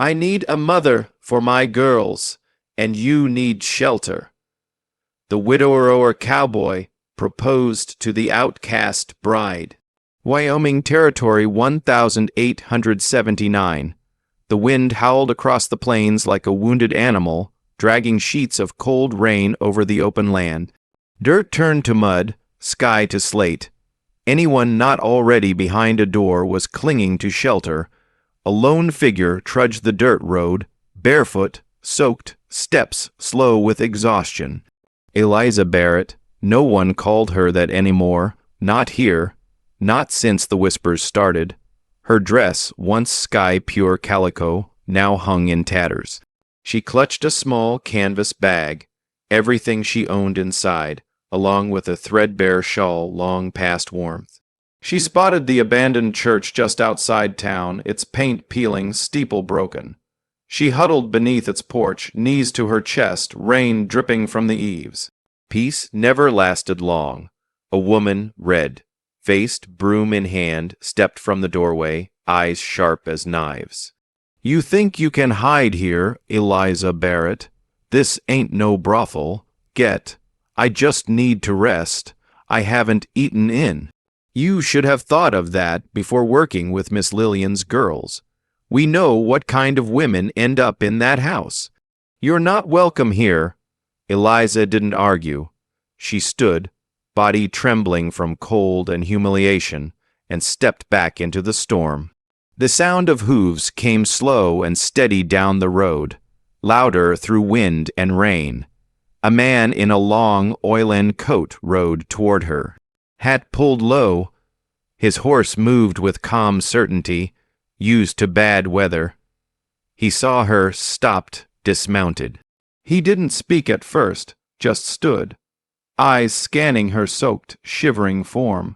I need a mother for my girls, and you need shelter. The widower cowboy proposed to the outcast bride. Wyoming Territory 1879. The wind howled across the plains like a wounded animal, dragging sheets of cold rain over the open land. Dirt turned to mud, sky to slate. Anyone not already behind a door was clinging to shelter. A lone figure trudged the dirt road, barefoot, soaked, steps slow with exhaustion. Eliza Barrett. No one called her that anymore, not here, not since the whispers started. Her dress, once sky-pure calico, now hung in tatters. She clutched a small canvas bag, everything she owned inside, along with a threadbare shawl long past warmth. She spotted the abandoned church just outside town, its paint peeling, steeple broken. She huddled beneath its porch, knees to her chest, rain dripping from the eaves. Peace never lasted long. A woman, red-faced, broom in hand, stepped from the doorway, eyes sharp as knives. "You think you can hide here, Eliza Barrett? This ain't no brothel. I just need to rest. I haven't eaten in. You should have thought of that before working with Miss Lillian's girls. We know what kind of women end up in that house. You're not welcome here." Eliza didn't argue. She stood, body trembling from cold and humiliation, and stepped back into the storm. The sound of hooves came slow and steady down the road, louder through wind and rain. A man in a long oil-end coat rode toward her, hat pulled low. His horse moved with calm certainty, used to bad weather. He saw her, stopped, dismounted. He didn't speak at first, just stood, eyes scanning her soaked, shivering form.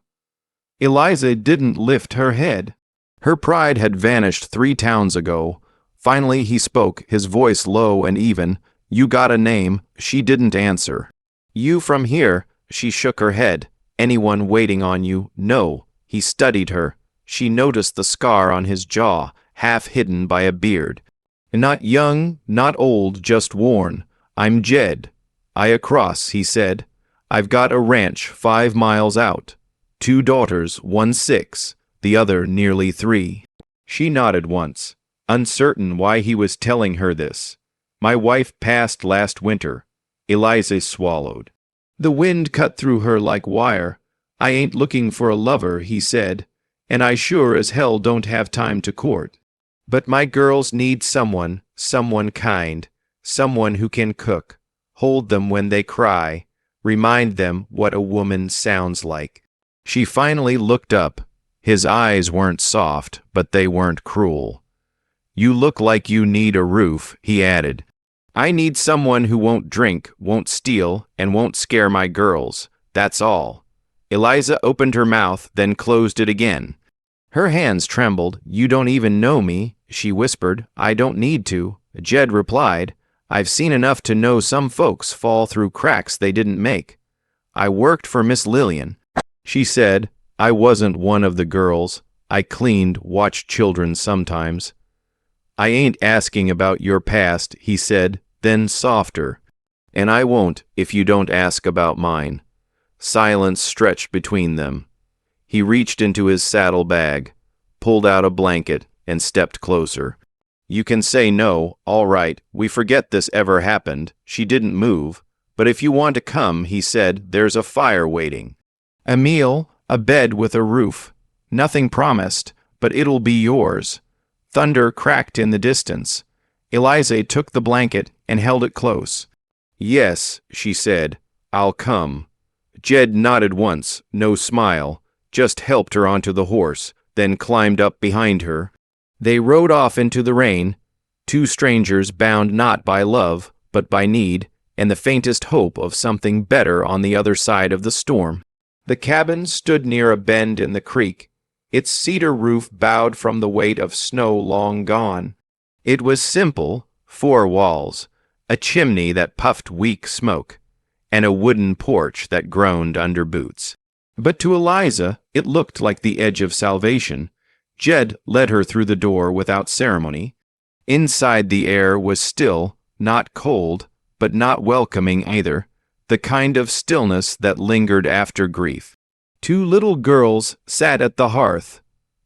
Eliza didn't lift her head. Her pride had vanished 3 towns ago. Finally he spoke, his voice low and even. "You got a name?" She didn't answer. "You from here?" She shook her head. "Anyone waiting on you?" "No." He studied her. She noticed the scar on his jaw, half hidden by a beard. "Not young, not old, just worn. I'm Jed. I across," he said. "I've got a ranch 5 miles out. 2 daughters, one 6, the other nearly 3. She nodded once, uncertain why he was telling her this. "My wife passed last winter." Eliza swallowed. The wind cut through her like wire. "I ain't looking for a lover," he said, "and I sure as hell don't have time to court. But my girls need someone kind, someone who can cook, hold them when they cry, remind them what a woman sounds like." She finally looked up. His eyes weren't soft, but they weren't cruel. "You look like you need a roof," he added. "I need someone who won't drink, won't steal, and won't scare my girls. That's all." Eliza opened her mouth, then closed it again. Her hands trembled. "You don't even know me," she whispered. "I don't need to." Jed replied, "I've seen enough to know some folks fall through cracks they didn't make. I worked for Miss Lillian." She said, "I wasn't one of the girls. I cleaned, watched children sometimes." "I ain't asking about your past," he said, then softer. "And I won't if you don't ask about mine." Silence stretched between them. He reached into his saddle bag, pulled out a blanket, and stepped closer. "You can say no, all right, we forget this ever happened." She didn't move. "But if you want to come," he said, "there's a fire waiting. A meal, a bed with a roof. Nothing promised, but it'll be yours." Thunder cracked in the distance. Eliza took the blanket and held it close. "Yes," she said, "I'll come." Jed nodded once, no smile, just helped her onto the horse, then climbed up behind her. They rode off into the rain, 2 strangers bound not by love, but by need, and the faintest hope of something better on the other side of the storm. The cabin stood near a bend in the creek, its cedar roof bowed from the weight of snow long gone. It was simple, 4 walls, a chimney that puffed weak smoke, and a wooden porch that groaned under boots. But to Eliza, it looked like the edge of salvation. Jed led her through the door without ceremony. Inside the air was still, not cold, but not welcoming either, the kind of stillness that lingered after grief. Two little girls sat at the hearth.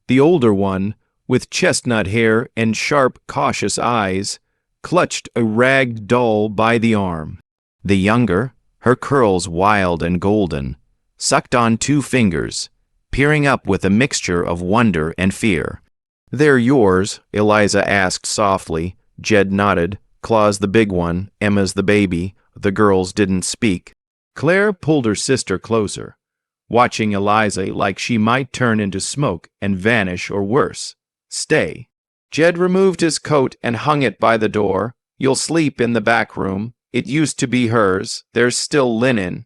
The older one, with chestnut hair and sharp, cautious eyes, clutched a ragged doll by the arm. The younger, her curls wild and golden, sucked on two fingers, peering up with a mixture of wonder and fear. "They're yours?" Eliza asked softly. Jed nodded. Claw's the big one, Emma's the baby. The girls didn't speak. Claire pulled her sister closer, watching Eliza like she might turn into smoke and vanish or worse, stay. Jed removed his coat and hung it by the door. "You'll sleep in the back room. It used to be hers. There's still linen."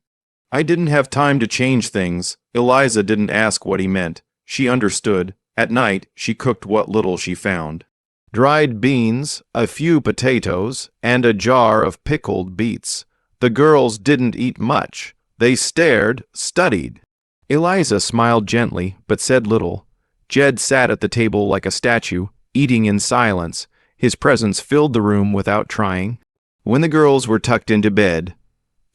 I didn't have time to change things. Eliza didn't ask what he meant. She understood. At night, she cooked what little she found. Dried beans, a few potatoes, and a jar of pickled beets. The girls didn't eat much. They stared, studied. Eliza smiled gently, but said little. Jed sat at the table like a statue, eating in silence. His presence filled the room without trying. When the girls were tucked into bed,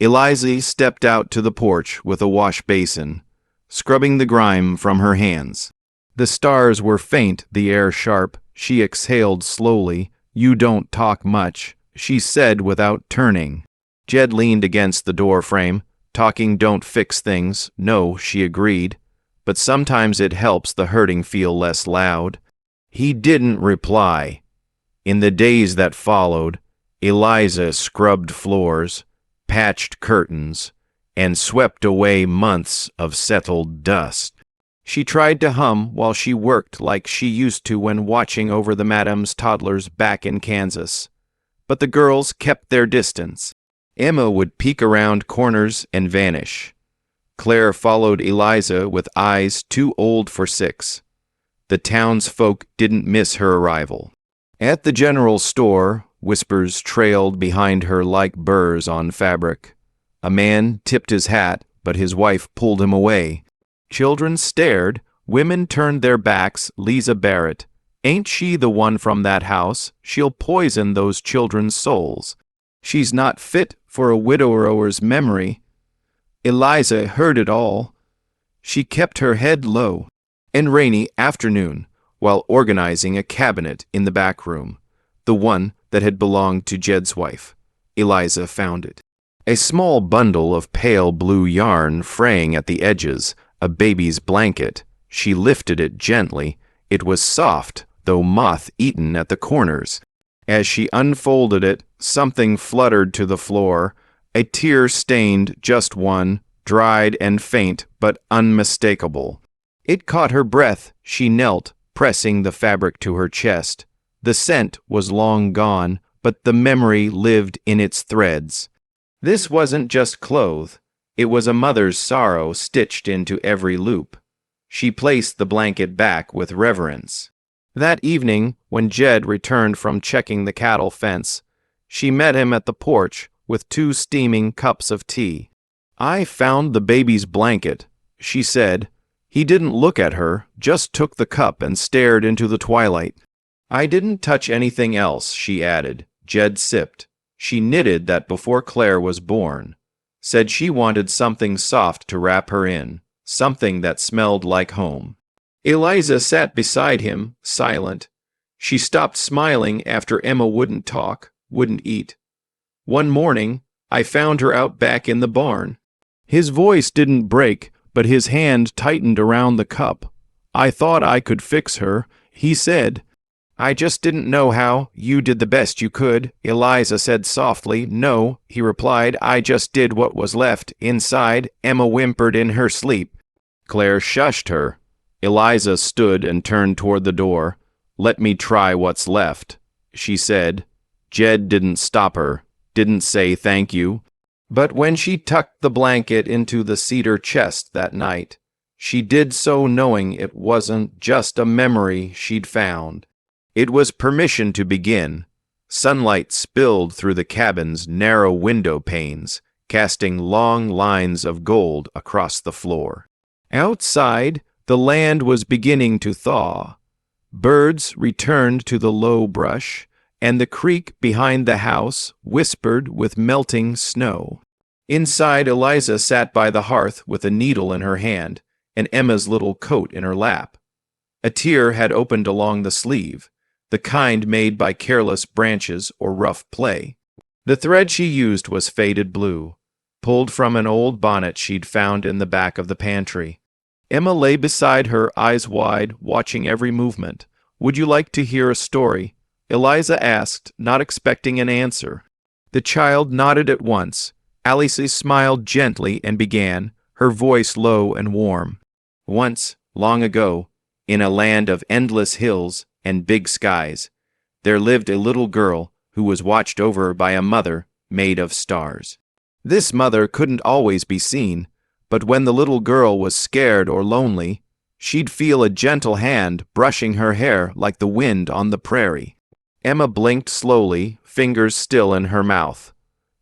Eliza stepped out to the porch with a wash basin, scrubbing the grime from her hands. The stars were faint, the air sharp. She exhaled slowly. "You don't talk much," she said without turning. Jed leaned against the door frame. "Talking don't fix things." "No," she agreed. "But sometimes it helps the hurting feel less loud." He didn't reply. In the days that followed, Eliza scrubbed floors, patched curtains, and swept away months of settled dust. She tried to hum while she worked like she used to when watching over the madam's toddlers back in Kansas. But the girls kept their distance. Emma would peek around corners and vanish. Claire followed Eliza with eyes too old for 6. The townsfolk didn't miss her arrival. At the general store, whispers trailed behind her like burrs on fabric. A man tipped his hat, but his wife pulled him away. Children stared. Women turned their backs. Lisa Barrett. "Ain't she the one from that house? She'll poison those children's souls. She's not fit for a widower's memory." Eliza heard it all. She kept her head low. An rainy afternoon, while organizing a cabinet in the back room, the one that had belonged to Jed's wife, Eliza found it. A small bundle of pale blue yarn fraying at the edges, a baby's blanket. She lifted it gently. It was soft, though moth-eaten at the corners. As she unfolded it, something fluttered to the floor. A tear stained just one, dried and faint, but unmistakable. It caught her breath. She knelt, pressing the fabric to her chest. The scent was long gone, but the memory lived in its threads. This wasn't just clothes. It was a mother's sorrow stitched into every loop. She placed the blanket back with reverence. That evening, when Jed returned from checking the cattle fence, she met him at the porch with 2 steaming cups of tea. "I found the baby's blanket," she said. He didn't look at her, just took the cup and stared into the twilight. "I didn't touch anything else," she added. Jed sipped. "She knitted that before Claire was born. Said she wanted something soft to wrap her in, something that smelled like home." Eliza sat beside him, silent. She stopped smiling after Emma wouldn't talk, wouldn't eat. "One morning, I found her out back in the barn." His voice didn't break, but his hand tightened around the cup. "I thought I could fix her," he said. "I just didn't know how. You did the best you could," Eliza said softly. "No," he replied, "I just did what was left." Inside, Emma whimpered in her sleep. Claire shushed her. Eliza stood and turned toward the door. "Let me try what's left," she said. Jed didn't stop her, didn't say thank you. But when she tucked the blanket into the cedar chest that night, she did so knowing it wasn't just a memory she'd found. It was permission to begin. Sunlight spilled through the cabin's narrow window panes, casting long lines of gold across the floor. Outside, the land was beginning to thaw. Birds returned to the low brush, and the creek behind the house whispered with melting snow. Inside, Eliza sat by the hearth with a needle in her hand and Emma's little coat in her lap. A tear had opened along the sleeve, the kind made by careless branches or rough play. The thread she used was faded blue, pulled from an old bonnet she'd found in the back of the pantry. Emma lay beside her, eyes wide, watching every movement. "Would you like to hear a story?" Eliza asked, not expecting an answer. The child nodded at once. Alice smiled gently and began, her voice low and warm. "Once, long ago, in a land of endless hills and big skies, there lived a little girl who was watched over by a mother made of stars. This mother couldn't always be seen, but when the little girl was scared or lonely, she'd feel a gentle hand brushing her hair like the wind on the prairie." Emma blinked slowly, fingers still in her mouth.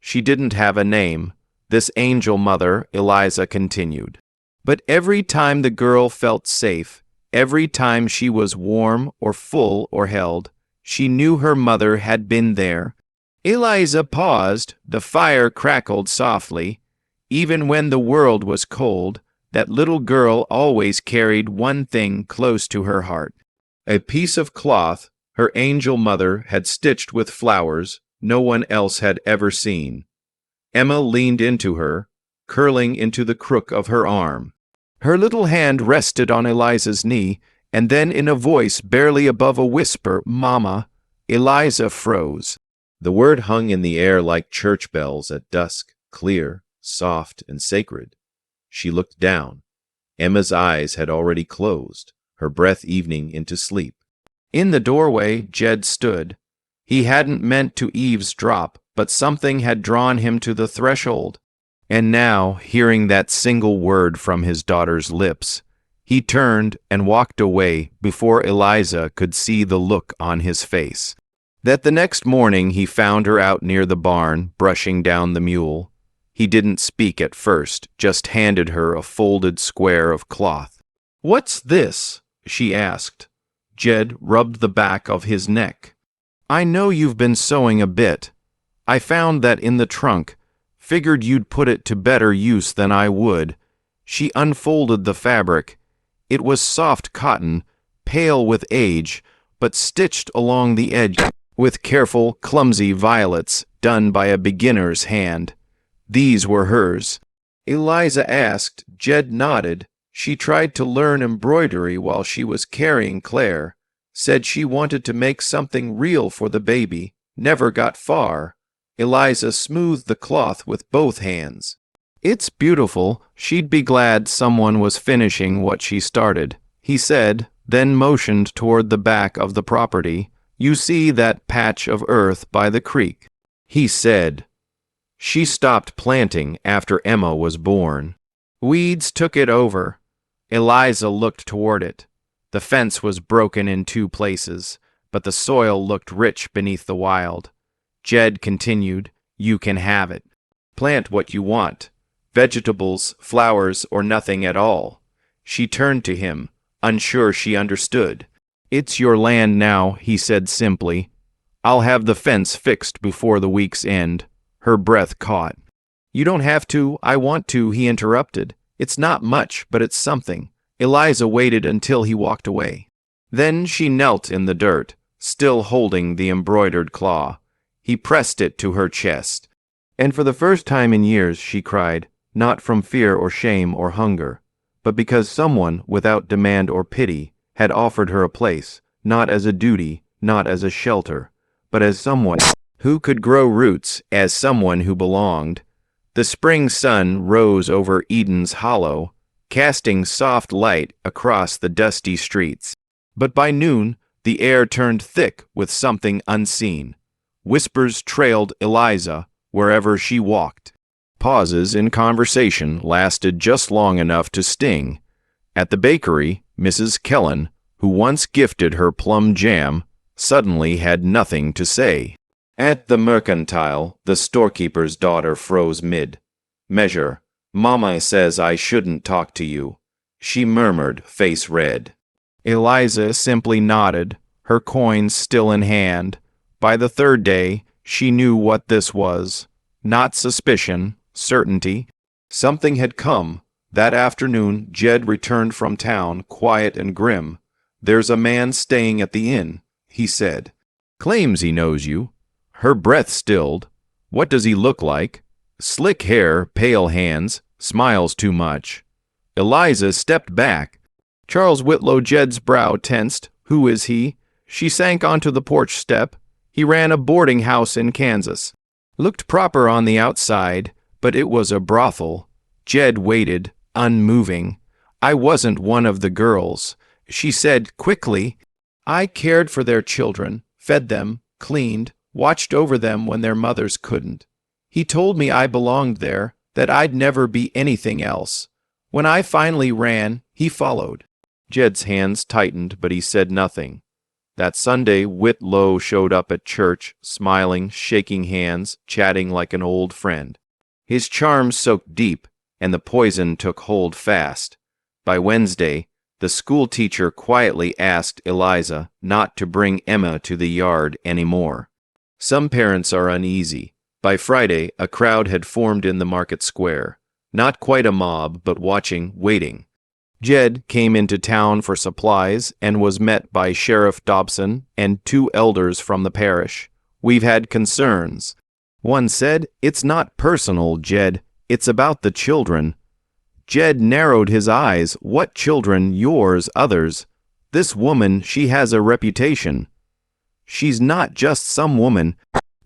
She didn't have a name, this angel mother, Eliza continued. But every time the girl felt safe, every time she was warm or full or held, she knew her mother had been there. Eliza paused, the fire crackled softly. Even when the world was cold, that little girl always carried one thing close to her heart. A piece of cloth her angel mother had stitched with flowers no one else had ever seen. Emma leaned into her, curling into the crook of her arm. Her little hand rested on Eliza's knee, and then in a voice barely above a whisper, "Mama," Eliza froze. The word hung in the air like church bells at dusk, clear, soft, and sacred. She looked down. Emma's eyes had already closed, her breath evening into sleep. In the doorway, Jed stood. He hadn't meant to eavesdrop, but something had drawn him to the threshold. And now, hearing that single word from his daughter's lips, he turned and walked away before Eliza could see the look on his face. That the next morning he found her out near the barn, brushing down the mule. He didn't speak at first, just handed her a folded square of cloth. "What's this?" she asked. Jed rubbed the back of his neck. "I know you've been sewing a bit. I found that in the trunk. Figured you'd put it to better use than I would." She unfolded the fabric. It was soft cotton, pale with age, but stitched along the edge with careful, clumsy violets done by a beginner's hand. These were hers. Eliza asked. Jed nodded. She tried to learn embroidery while she was carrying Claire. Said she wanted to make something real for the baby. Never got far. Eliza smoothed the cloth with both hands. "It's beautiful. She'd be glad someone was finishing what she started," he said, then motioned toward the back of the property. "You see that patch of earth by the creek?" He said. She stopped planting after Emma was born. Weeds took it over. Eliza looked toward it. The fence was broken in 2 places, but the soil looked rich beneath the wild. Jed continued, "You can have it. Plant what you want. Vegetables, flowers, or nothing at all." She turned to him, unsure she understood. "It's your land now," he said simply. "I'll have the fence fixed before the week's end." Her breath caught. "You don't have to. I want to," he interrupted. "It's not much, but it's something." Eliza waited until he walked away. Then she knelt in the dirt, still holding the embroidered claw. He pressed it to her chest. And for the first time in years she cried, not from fear or shame or hunger, but because someone, without demand or pity, had offered her a place, not as a duty, not as a shelter, but as someone who could grow roots, as someone who belonged. The spring sun rose over Eden's Hollow, casting soft light across the dusty streets. But by noon, the air turned thick with something unseen. Whispers trailed Eliza wherever she walked. Pauses in conversation lasted just long enough to sting. At the bakery, Mrs. Kellen, who once gifted her plum jam, suddenly had nothing to say. At the mercantile, the storekeeper's daughter froze mid. "Measure. Mama says I shouldn't talk to you," she murmured, face red. Eliza simply nodded, her coins still in hand. By the third day, she knew what this was. Not suspicion, certainty. Something had come. That afternoon, Jed returned from town, quiet and grim. "There's a man staying at the inn," he said. "Claims he knows you." Her breath stilled. "What does he look like?" "Slick hair, pale hands, smiles too much." Eliza stepped back. Charles Whitlow. Jed's brow tensed. "Who is he?" She sank onto the porch step. "He ran a boarding house in Kansas. Looked proper on the outside, but it was a brothel." Jed waited, unmoving. "I wasn't one of the girls," she said quickly. "I cared for their children, fed them, cleaned, watched over them when their mothers couldn't. He told me I belonged there, that I'd never be anything else. When I finally ran, he followed." Jed's hands tightened, but he said nothing. That Sunday, Whitlow showed up at church, smiling, shaking hands, chatting like an old friend. His charm soaked deep, and the poison took hold fast. By Wednesday, the school teacher quietly asked Eliza not to bring Emma to the yard anymore. Some parents are uneasy. By Friday, a crowd had formed in the market square. Not quite a mob, but watching, waiting. Jed came into town for supplies and was met by Sheriff Dobson and 2 elders from the parish. "We've had concerns." One said, "It's not personal, Jed. It's about the children." Jed narrowed his eyes. "What children? Yours, others? This woman, she has a reputation." "She's not just some woman,"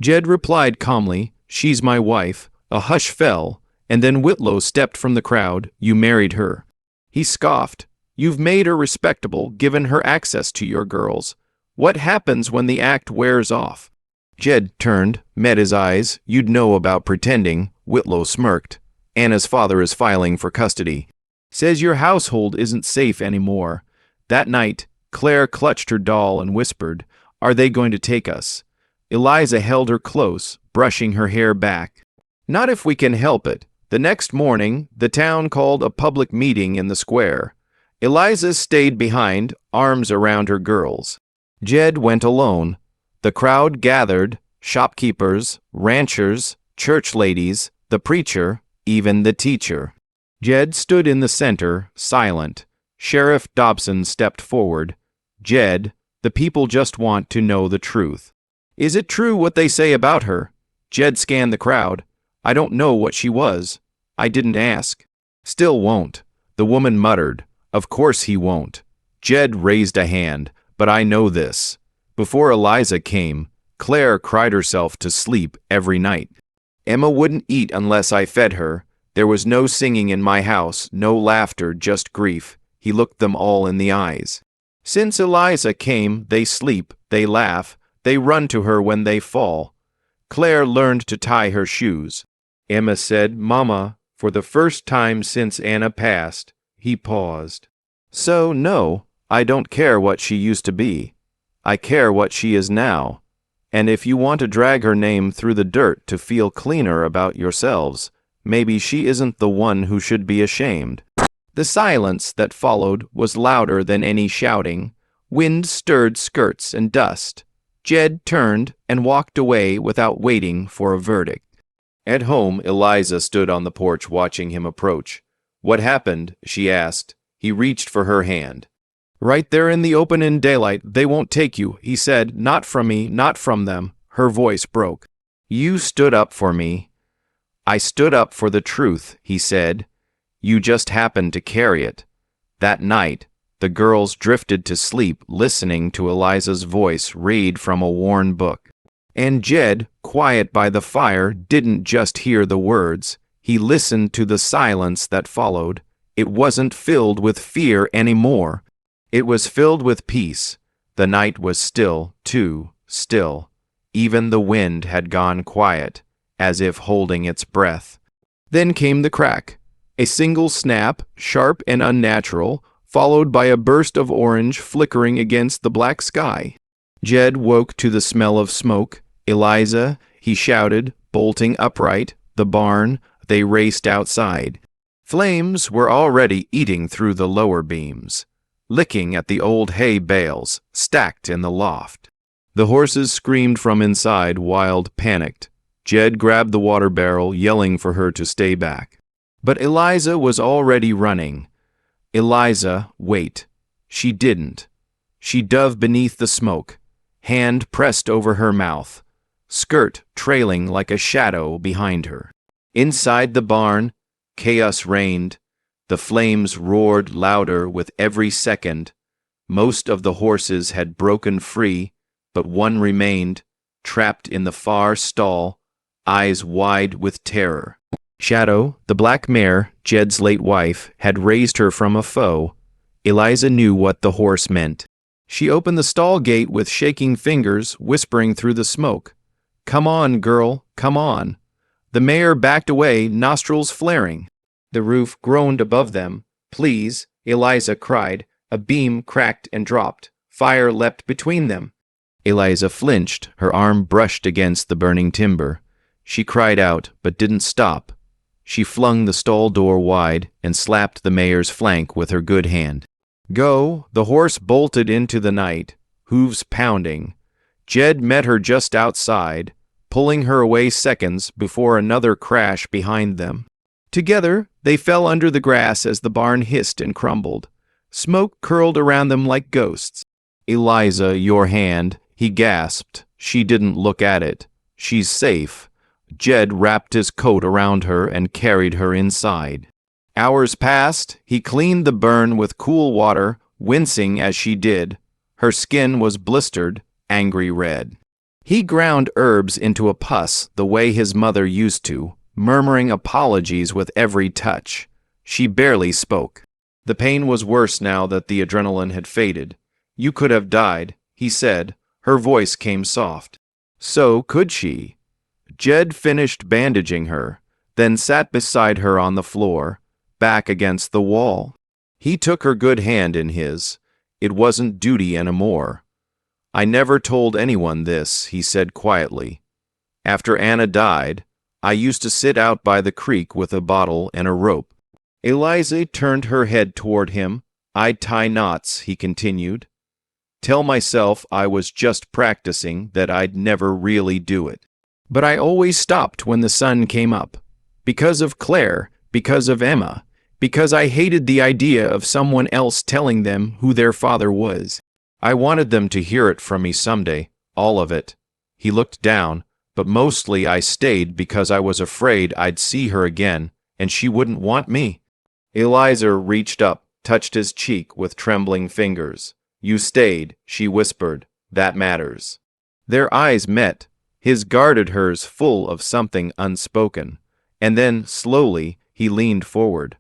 Jed replied calmly. "She's my wife." A hush fell, and then Whitlow stepped from the crowd. "You married her." He scoffed. "You've made her respectable, given her access to your girls. What happens when the act wears off?" Jed turned, met his eyes. "You'd know about pretending." Whitlow smirked. "Anna's father is filing for custody. Says your household isn't safe anymore." That night, Claire clutched her doll and whispered, "Are they going to take us?" Eliza held her close, brushing her hair back. "Not if we can help it." The next morning, the town called a public meeting in the square. Eliza stayed behind, arms around her girls. Jed went alone. The crowd gathered, shopkeepers, ranchers, church ladies, the preacher, even the teacher. Jed stood in the center, silent. Sheriff Dobson stepped forward. "Jed, the people just want to know the truth." "Is it true what they say about her?" Jed scanned the crowd. "I don't know what she was. I didn't ask." "Still won't." The woman muttered. "Of course he won't." Jed raised a hand. "But I know this. Before Eliza came, Claire cried herself to sleep every night. Emma wouldn't eat unless I fed her. There was no singing in my house, no laughter, just grief." He looked them all in the eyes. "Since Eliza came, they sleep, they laugh, they run to her when they fall. Claire learned to tie her shoes." Emma said, "Mama," for the first time since Anna passed. He paused. "So, no, I don't care what she used to be. I care what she is now. And if you want to drag her name through the dirt to feel cleaner about yourselves, maybe she isn't the one who should be ashamed." The silence that followed was louder than any shouting. Wind stirred skirts and dust. Jed turned and walked away without waiting for a verdict. At home, Eliza stood on the porch watching him approach. "What happened?" she asked. He reached for her hand. "Right there in the open in daylight. They won't take you," he said. "Not from me, not from them." Her voice broke. "You stood up for me." "I stood up for the truth," he said. "You just happened to carry it." That night, the girls drifted to sleep listening to Eliza's voice read from a worn book. And Jed, quiet by the fire, didn't just hear the words. He listened to the silence that followed. It wasn't filled with fear anymore. It was filled with peace. The night was still, too still. Even the wind had gone quiet, as if holding its breath. Then came the crack. A single snap, sharp and unnatural, followed by a burst of orange flickering against the black sky. Jed woke to the smell of smoke. "Eliza," he shouted, bolting upright. The barn. They raced outside. Flames were already eating through the lower beams, licking at the old hay bales stacked in the loft. The horses screamed from inside, Wild panicked. Jed grabbed the water barrel, yelling for her to stay back. But Eliza was already running. Eliza, wait. She didn't. She dove beneath the smoke, hand pressed over her mouth, skirt trailing like a shadow behind her. Inside the barn, chaos reigned. The flames roared louder with every second. Most of the horses had broken free, but one remained, trapped in the far stall, eyes wide with terror. Shadow, the black mare, Jed's late wife, had raised her from a foe. Eliza knew what the horse meant. She opened the stall gate with shaking fingers, whispering through the smoke, "Come on, girl, come on." The mare backed away, nostrils flaring. The roof groaned above them. "Please," Eliza cried. A beam cracked and dropped. Fire leapt between them. Eliza flinched, her arm brushed against the burning timber. She cried out, but didn't stop. She flung the stall door wide and slapped the mare's flank with her good hand. Go! The horse bolted into the night, hooves pounding. Jed met her just outside, pulling her away seconds before another crash behind them. Together, they fell under the grass as the barn hissed and crumbled. Smoke curled around them like ghosts. "Eliza, your hand," he gasped. She didn't look at it. "She's safe." Jed wrapped his coat around her and carried her inside. Hours passed. He cleaned the burn with cool water, wincing as she did. Her skin was blistered, angry red. He ground herbs into a pus the way his mother used to, murmuring apologies with every touch. She barely spoke. The pain was worse now that the adrenaline had faded. "You could have died," he said. Her voice came soft. So could she. Jed finished bandaging her, then sat beside her on the floor, back against the wall. He took her good hand in his. It wasn't duty anymore. "I never told anyone this," he said quietly. "After Anna died, I used to sit out by the creek with a bottle and a rope." Eliza turned her head toward him. "I'd tie knots," he continued. "Tell myself I was just practicing, that I'd never really do it. But I always stopped when the sun came up. Because of Claire, because of Emma, because I hated the idea of someone else telling them who their father was. I wanted them to hear it from me someday, all of it." He looked down, "but mostly I stayed because I was afraid I'd see her again, and she wouldn't want me." Eliza reached up, touched his cheek with trembling fingers. "You stayed," she whispered. "That matters." Their eyes met. His guarded hers full of something unspoken. And then, slowly, he leaned forward.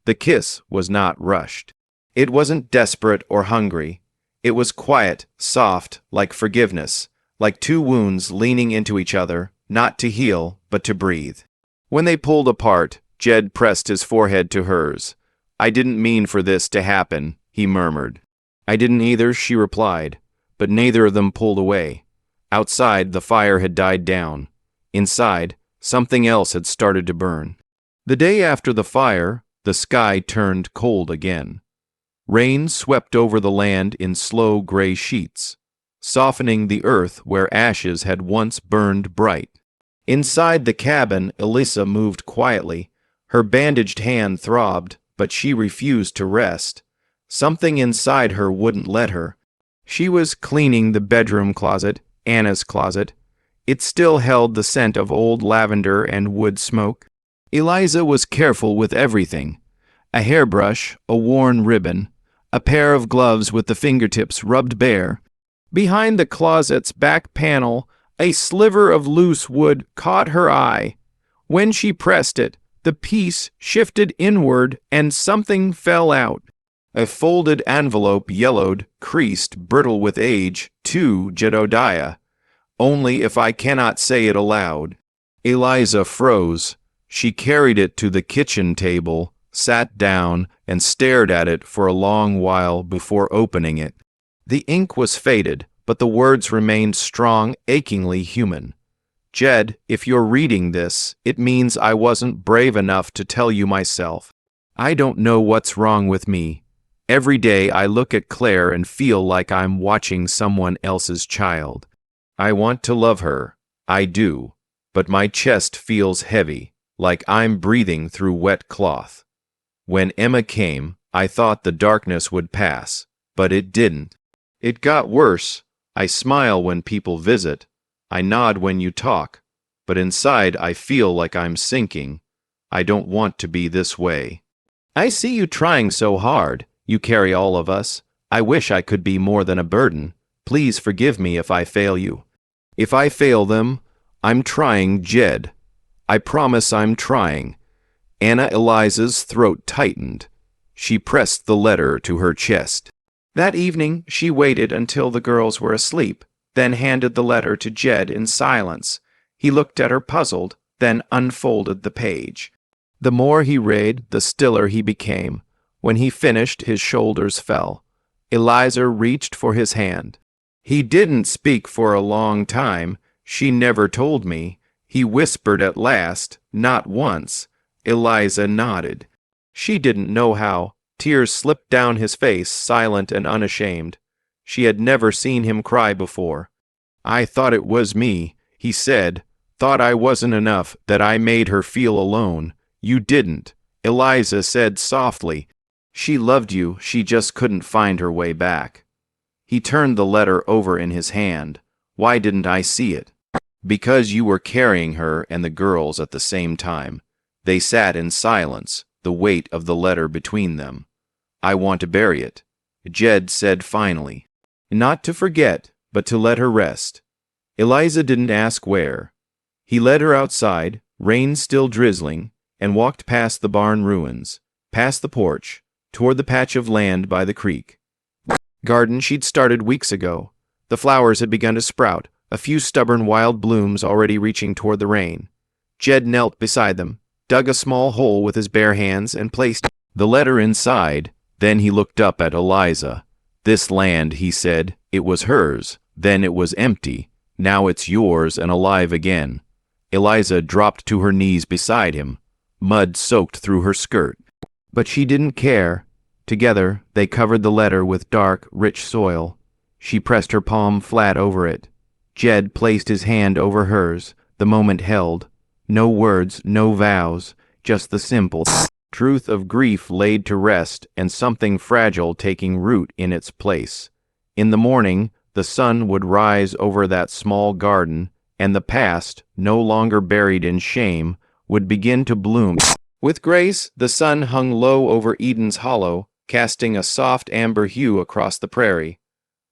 The kiss was not rushed. It wasn't desperate or hungry. It was quiet, soft, like forgiveness, like two wounds leaning into each other, not to heal, but to breathe. When they pulled apart, Jed pressed his forehead to hers. "I didn't mean for this to happen," he murmured. "I didn't either," she replied, but neither of them pulled away. Outside, the fire had died down. Inside, something else had started to burn. The day after the fire, the sky turned cold again. Rain swept over the land in slow gray sheets, softening the earth where ashes had once burned bright. Inside the cabin, Elissa moved quietly. Her bandaged hand throbbed, but she refused to rest. Something inside her wouldn't let her. She was cleaning the bedroom closet, Anna's closet. It still held the scent of old lavender and wood smoke. Eliza was careful with everything. A hairbrush, a worn ribbon, a pair of gloves with the fingertips rubbed bare. Behind the closet's back panel, a sliver of loose wood caught her eye. When she pressed it, the piece shifted inward and something fell out. A folded envelope, yellowed, creased, brittle with age, to Jedediah. "Only if I cannot say it aloud." Eliza froze. She carried it to the kitchen table, sat down, and stared at it for a long while before opening it. The ink was faded, but the words remained strong, achingly human. "Jed, if you're reading this, it means I wasn't brave enough to tell you myself. I don't know what's wrong with me. Every day I look at Claire and feel like I'm watching someone else's child. I want to love her, I do, but my chest feels heavy, like I'm breathing through wet cloth. When Emma came, I thought the darkness would pass, but it didn't. It got worse. I smile when people visit. I nod when you talk, but inside I feel like I'm sinking. I don't want to be this way. I see you trying so hard. You carry all of us. I wish I could be more than a burden. Please forgive me if I fail you. If I fail them, I'm trying, Jed. I promise I'm trying. Anna Eliza's throat tightened. She pressed the letter to her chest. That evening, she waited until the girls were asleep, then handed the letter to Jed in silence. He looked at her puzzled, then unfolded the page. The more he read, the stiller he became. When he finished, his shoulders fell. Eliza reached for his hand. He didn't speak for a long time. She never told me. He whispered at last, not once. Eliza nodded. She didn't know how. Tears slipped down his face, silent and unashamed. She had never seen him cry before. I thought it was me, he said. Thought I wasn't enough, that I made her feel alone. You didn't, Eliza said softly. She loved you, she just couldn't find her way back. He turned the letter over in his hand. Why didn't I see it? Because you were carrying her and the girls at the same time. They sat in silence, the weight of the letter between them. I want to bury it, Jed said finally. Not to forget, but to let her rest. Eliza didn't ask where. He led her outside, rain still drizzling, and walked past the barn ruins, past the porch, toward the patch of land by the creek. Garden she'd started weeks ago. The flowers had begun to sprout, a few stubborn wild blooms already reaching toward the rain. Jed knelt beside them, dug a small hole with his bare hands, and placed the letter inside. Then he looked up at Eliza. This land, he said, it was hers. Then it was empty. Now it's yours and alive again. Eliza dropped to her knees beside him. Mud soaked through her skirt. But she didn't care. Together, they covered the letter with dark, rich soil. She pressed her palm flat over it. Jed placed his hand over hers, the moment held. No words, no vows, just the simple truth of grief laid to rest and something fragile taking root in its place. In the morning, the sun would rise over that small garden, and the past, no longer buried in shame, would begin to bloom. With grace, the sun hung low over Eden's Hollow, casting a soft amber hue across the prairie.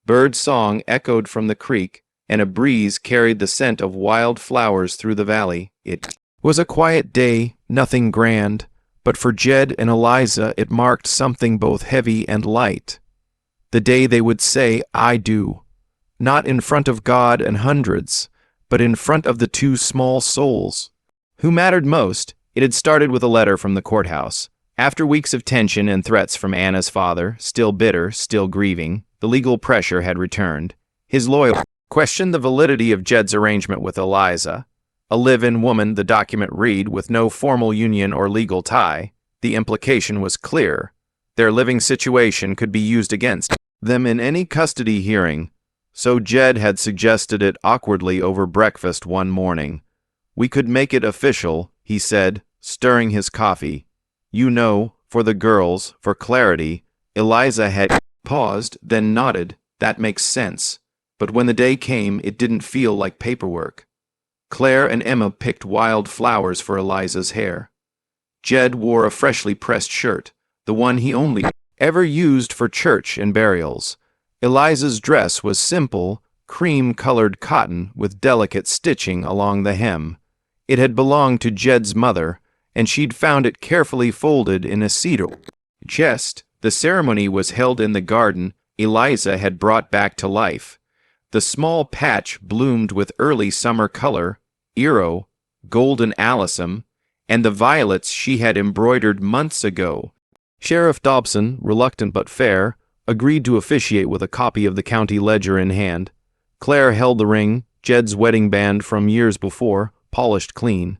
Bird song echoed from the creek, and a breeze carried the scent of wild flowers through the valley. It was a quiet day, nothing grand, but for Jed and Eliza it marked something both heavy and light. The day they would say, I do. Not in front of God and hundreds, but in front of the two small souls. Who mattered most? It had started with a letter from the courthouse. After weeks of tension and threats from Anna's father, still bitter, still grieving, the legal pressure had returned. His lawyer questioned the validity of Jed's arrangement with Eliza. A live-in woman, the document read, with no formal union or legal tie. The implication was clear. Their living situation could be used against them in any custody hearing. So Jed had suggested it awkwardly over breakfast one morning. We could make it official, he said, stirring his coffee. You know, for the girls, for clarity. Eliza had paused, then nodded. That makes sense. But when the day came, it didn't feel like paperwork. Claire and Emma picked wild flowers for Eliza's hair. Jed wore a freshly pressed shirt, the one he only ever used for church and burials. Eliza's dress was simple, cream-colored cotton with delicate stitching along the hem. It had belonged to Jed's mother, and she'd found it carefully folded in a cedar chest. The ceremony was held in the garden Eliza had brought back to life. The small patch bloomed with early summer color, eero, golden alyssum, and the violets she had embroidered months ago. Sheriff Dobson, reluctant but fair, agreed to officiate with a copy of the county ledger in hand. Claire held the ring, Jed's wedding band from years before, polished clean.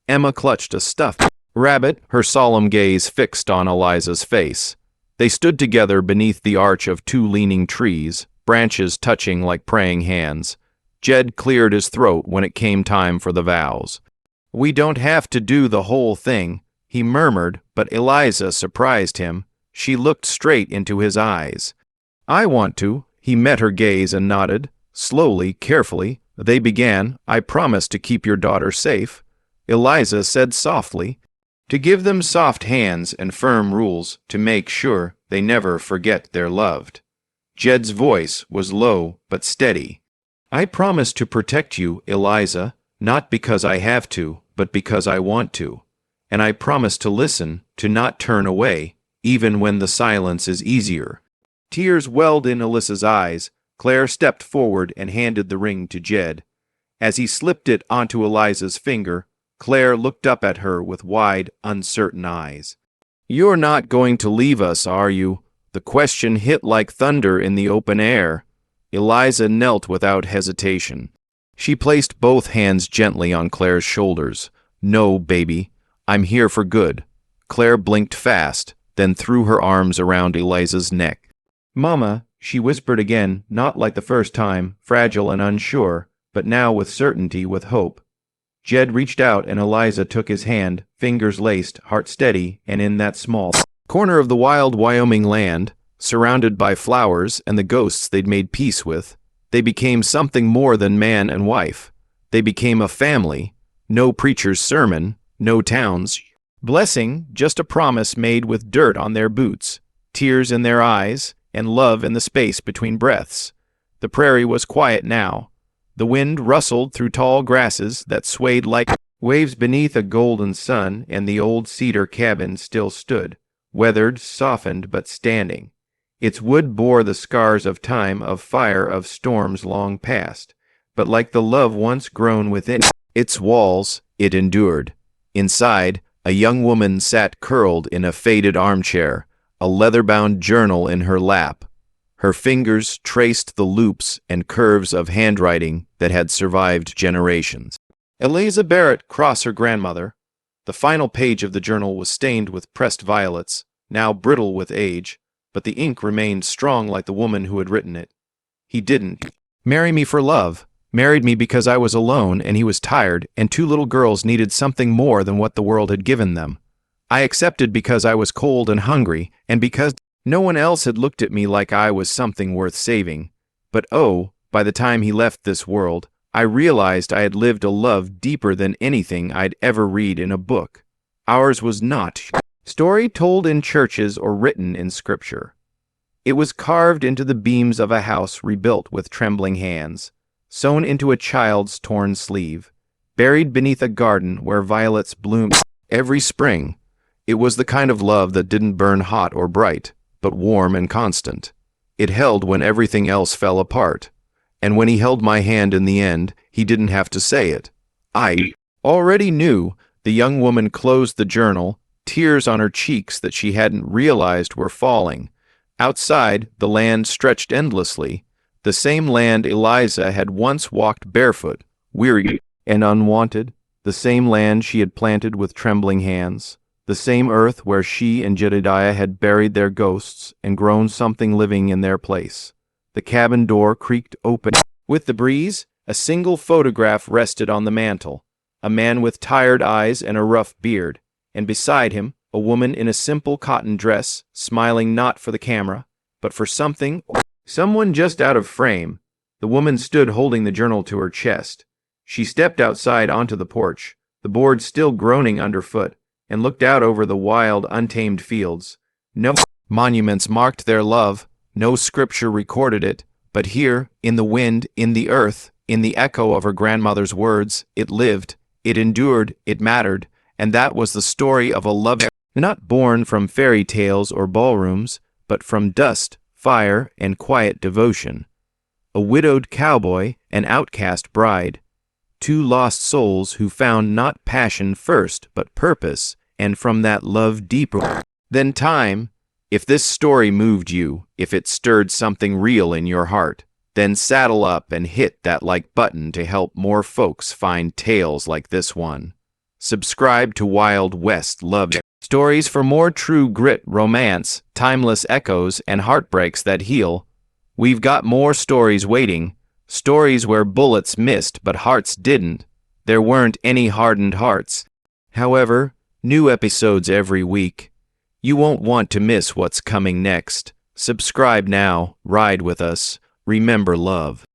Emma clutched a stuffed rabbit, her solemn gaze fixed on Eliza's face. They stood together beneath the arch of two leaning trees, branches touching like praying hands. Jed cleared his throat when it came time for the vows. "We don't have to do the whole thing," he murmured, but Eliza surprised him. She looked straight into his eyes. "I want to." He met her gaze and nodded. Slowly, carefully, they began. "I promise to keep your daughter safe," Eliza said softly, "to give them soft hands and firm rules to make sure they never forget they're loved." Jed's voice was low but steady. "I promise to protect you, Eliza, not because I have to, but because I want to. And I promise to listen, to not turn away, even when the silence is easier." Tears welled in Alyssa's eyes. Claire stepped forward and handed the ring to Jed. As he slipped it onto Eliza's finger, Claire looked up at her with wide, uncertain eyes. "You're not going to leave us, are you?" The question hit like thunder in the open air. Eliza knelt without hesitation. She placed both hands gently on Claire's shoulders. "No, baby. I'm here for good." Claire blinked fast, then threw her arms around Eliza's neck. "Mama," she whispered again, not like the first time, fragile and unsure, but now with certainty, with hope. Jed reached out and Eliza took his hand, fingers laced, heart steady, and in that small corner of the wild Wyoming land, surrounded by flowers and the ghosts they'd made peace with, they became something more than man and wife. They became a family. No preacher's sermon, no town's blessing, just a promise made with dirt on their boots, tears in their eyes, and love in the space between breaths. The prairie was quiet now. The wind rustled through tall grasses that swayed like waves beneath a golden sun, and the old cedar cabin still stood, weathered, softened, but standing. Its wood bore the scars of time, of fire, of storms long past, but like the love once grown within its walls, it endured. Inside, a young woman sat curled in a faded armchair, a leather-bound journal in her lap. Her fingers traced the loops and curves of handwriting that had survived generations. Eliza Barrett, cross her grandmother. The final page of the journal was stained with pressed violets, now brittle with age, but the ink remained strong like the woman who had written it. He didn't marry me for love, married me because I was alone and he was tired, and two little girls needed something more than what the world had given them. I accepted because I was cold and hungry, and because no one else had looked at me like I was something worth saving. But oh, by the time he left this world, I realized I had lived a love deeper than anything I'd ever read in a book. Ours was not story told in churches or written in scripture. It was carved into the beams of a house rebuilt with trembling hands, sewn into a child's torn sleeve, buried beneath a garden where violets bloomed every spring. It was the kind of love that didn't burn hot or bright, but warm and constant. It held when everything else fell apart. And when he held my hand in the end, he didn't have to say it. I already knew. The young woman closed the journal, tears on her cheeks that she hadn't realized were falling. Outside, the land stretched endlessly, the same land Eliza had once walked barefoot, weary and unwanted, the same land she had planted with trembling hands. The same earth where she and Jedediah had buried their ghosts and grown something living in their place. The cabin door creaked open. With the breeze, a single photograph rested on the mantel, a man with tired eyes and a rough beard, and beside him, a woman in a simple cotton dress, smiling not for the camera, but for someone just out of frame. The woman stood holding the journal to her chest. She stepped outside onto the porch, the board still groaning underfoot, and looked out over the wild, untamed fields. No monuments marked their love, no scripture recorded it, but here, in the wind, in the earth, in the echo of her grandmother's words, it lived, it endured, it mattered, and that was the story of a love not born from fairy tales or ballrooms, but from dust, fire, and quiet devotion. A widowed cowboy, an outcast bride, two lost souls who found not passion first, but purpose, and from that love deeper than time. If this story moved you, if it stirred something real in your heart, then saddle up and hit that like button to help more folks find tales like this one. Subscribe to Wild West Love Stories for more true grit, romance, timeless echoes, and heartbreaks that heal. We've got more stories waiting. Stories where bullets missed but hearts didn't. There weren't any hardened hearts. However, new episodes every week. You won't want to miss what's coming next. Subscribe now, ride with us, remember love.